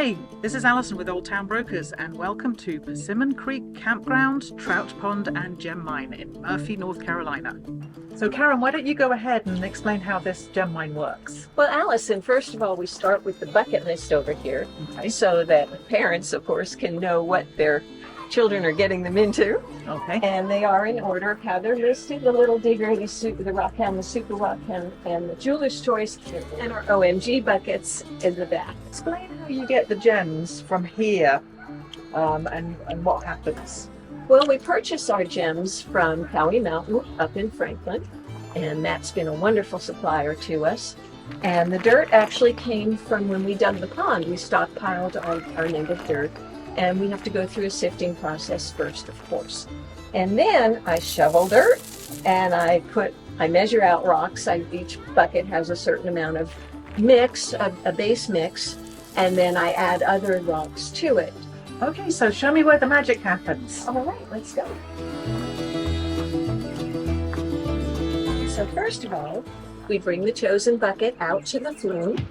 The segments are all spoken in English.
Hi, this is Alison with Old Town Brokers and welcome to Persimon Creek Campground, Trout Pond and Gem Mine in Murphy, North Carolina. So Karen, why don't you go ahead and explain how this gem mine works? Well, Allison, first of all, we start with the bucket list over here, Okay. so that parents, of course, can know what their children are getting them into. Okay. And they are in order of how they're listed: the Little Digger, the Rock Hound, the Super Rock Hound, and the Jeweler's Choice, and our OMG buckets in the back. Explain how you get the gems from here and what happens. Well, we purchase our gems from Cowie Mountain up in Franklin, and that's been a wonderful supplier to us. And the dirt actually came from when we dug the pond. We stockpiled our native dirt, and we have to go through a sifting process first, of course. And then I shovel dirt, and I measure out rocks. Each bucket has a certain amount of mix, a base mix, and then I add other rocks to it. Okay, so show me where the magic happens. All right, let's go. So first of all, we bring the chosen bucket out to the flume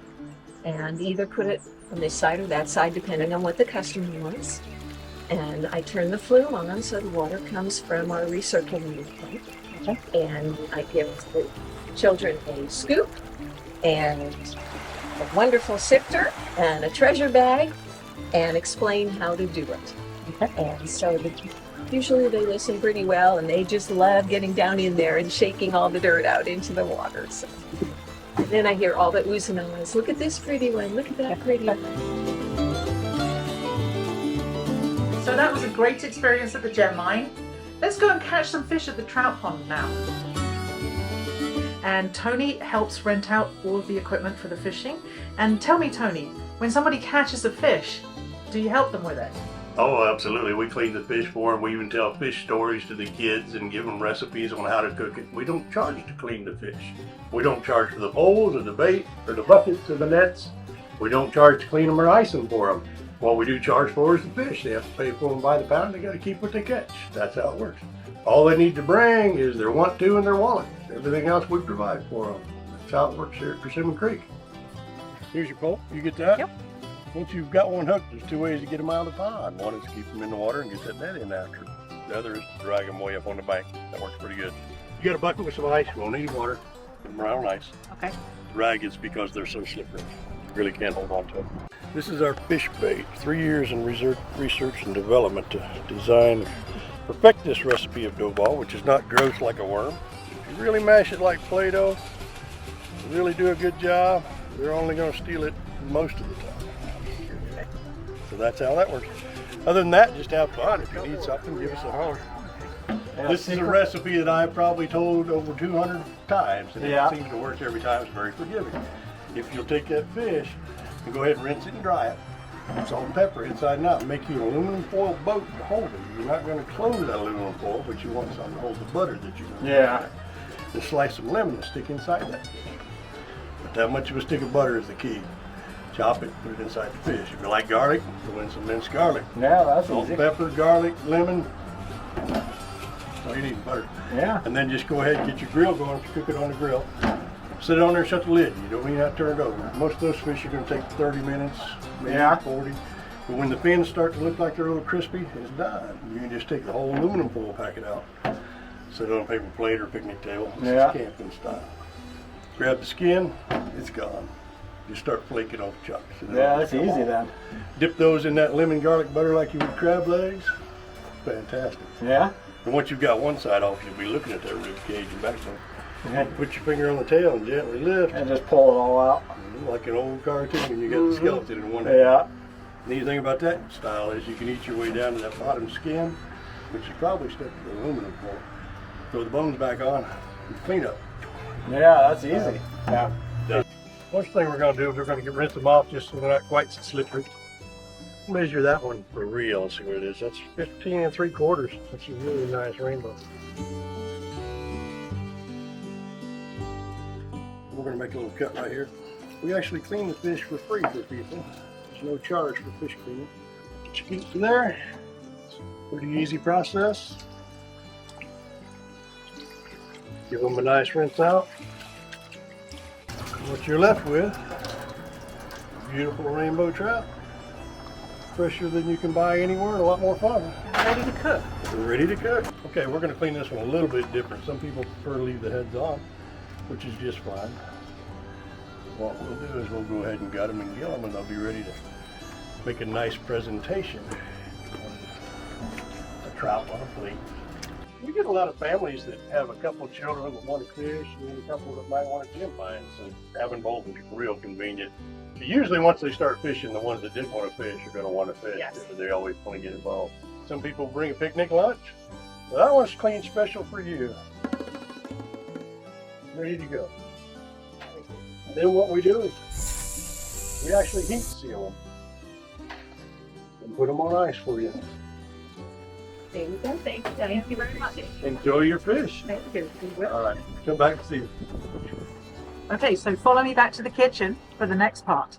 and either put it on this side or that side, depending on what the customer wants. And I turn the flume on so the water comes from our recirculating pump. Okay. And I give the children a scoop and a wonderful sifter and a treasure bag, and explain how to do it. Okay. And so usually they listen pretty well, and they just love getting down in there and shaking all the dirt out into the water. So. And then I hear all the oohs and ahs. Look at this pretty one. Look at that pretty one. So that was a great experience at the gem mine. Let's go and catch some fish at the trout pond now. And Tony helps rent out all of the equipment for the fishing. And tell me, Tony, when somebody catches a fish, do you help them with it? Oh, absolutely. We clean the fish for them. We even tell fish stories to the kids and give them recipes on how to cook it. We don't charge to clean the fish. We don't charge for the poles or the bait or the buckets or the nets. We don't charge to clean them or ice them for them. What we do charge for is the fish. They have to pay for them by the pound. They got to keep what they catch. That's how it works. All they need to bring is their want to and their wallet. Everything else we provide for them. That's how it works here at Persimon Creek. Here's your pole. You get that? Yep. Once you've got one hooked, there's two ways to get them out of the pond. One is to keep them in the water and get that net in after. The other is to drag them way up on the bank. That works pretty good. You got a bucket with some ice, you won't need water. Put them around ice. Okay. Drag is because they're so slippery. You really can't hold on to them. This is our fish bait. 3 years in research and development to design, perfect this recipe of dough ball, which is not gross like a worm. If you really mash it like Play-Doh, really do a good job, they're only going to steal it most of the time. So that's how that works. Other than that, just have fun. If you need something, give us a holler. This is a recipe that I've probably told over 200 times, and it seems to work every time. It's very forgiving. If you'll take that fish and go ahead and rinse it and dry it, salt and pepper inside and out, make you an aluminum foil boat to hold it. You're not going to close that aluminum foil, but you want something to hold the butter that you're going to make. And slice some lemon and stick inside that fish. But that much of a stick of butter is the key. Chop it, put it inside the fish. If you like garlic, throw in some minced garlic. Yeah, that's Salt, easy. pepper, garlic, lemon. That's all you need, butter. Yeah. And then just go ahead and get your grill going, cook it on the grill. Sit it on there and shut the lid. You don't even have to turn it over. Most of those fish are going to take 30 minutes, maybe 40. But when the fins start to look like they're a little crispy, it's done. You can just take the whole aluminum foil packet out, sit it on a paper plate or picnic table. This is camping style. Grab the skin, it's gone. Just start flaking off chunks. Yeah, that's easy then. Dip those in that lemon garlic butter like you would crab legs. Fantastic. Yeah? And once you've got one side off, you'll be looking at that rib cage and backbone. Yeah. Put your finger on the tail and gently lift. And just pull it all out. Like an old cartoon when you got the skeleton in one hand. Yeah. The neat thing about that style is you can eat your way down to that bottom skin, which is probably stuck to the aluminum foil. Throw the bones back on and clean up. Yeah, that's easy. Yeah. First thing we're going to do is we're going to rinse them off just so they're not quite so slippery. Measure that one for real and see what it is. That's 15 3/4. That's a really nice rainbow. We're going to make a little cut right here. We actually clean the fish for free for people. There's no charge for fish cleaning. Just get it to there. Pretty easy process. Give them a nice rinse out. What you're left with, beautiful rainbow trout. fresher than you can buy anywhere and a lot more fun. Ready to cook. We're ready to cook. Okay, we're going to clean this one a little bit different. Some people prefer to leave the heads on, which is just fine. What we'll do is we'll go ahead and gut them and gill them, and they'll be ready to make a nice presentation. A trout on a plate. We get a lot of families that have a couple of children that want to fish, and then a couple that might want to gym mine. So having both is real convenient. Usually once they start fishing, the ones that didn't want to fish are going to want to fish. Yes. They always want to get involved. Some people bring a picnic lunch. Well, that one's clean special for you. Ready to go. Then what we do is we actually heat seal them and put them on ice for you. There you go. Thank you very much. Enjoy your fish. Thank you. All right, come back and see you. Okay, so follow me back to the kitchen for the next part.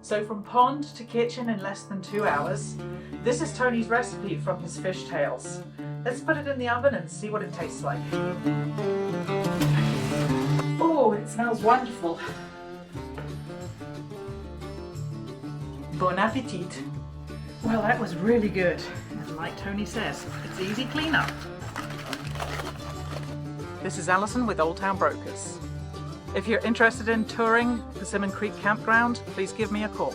So from pond to kitchen in less than 2 hours. This is Tony's recipe from his fish tails. Let's put it in the oven and see what it tastes like. Oh, it smells wonderful. Bon appetit. Well, that was really good. And like Tony says, it's easy cleanup. This is Alison with Old Town Brokers. If you're interested in touring Persimmon Creek Campground, please give me a call.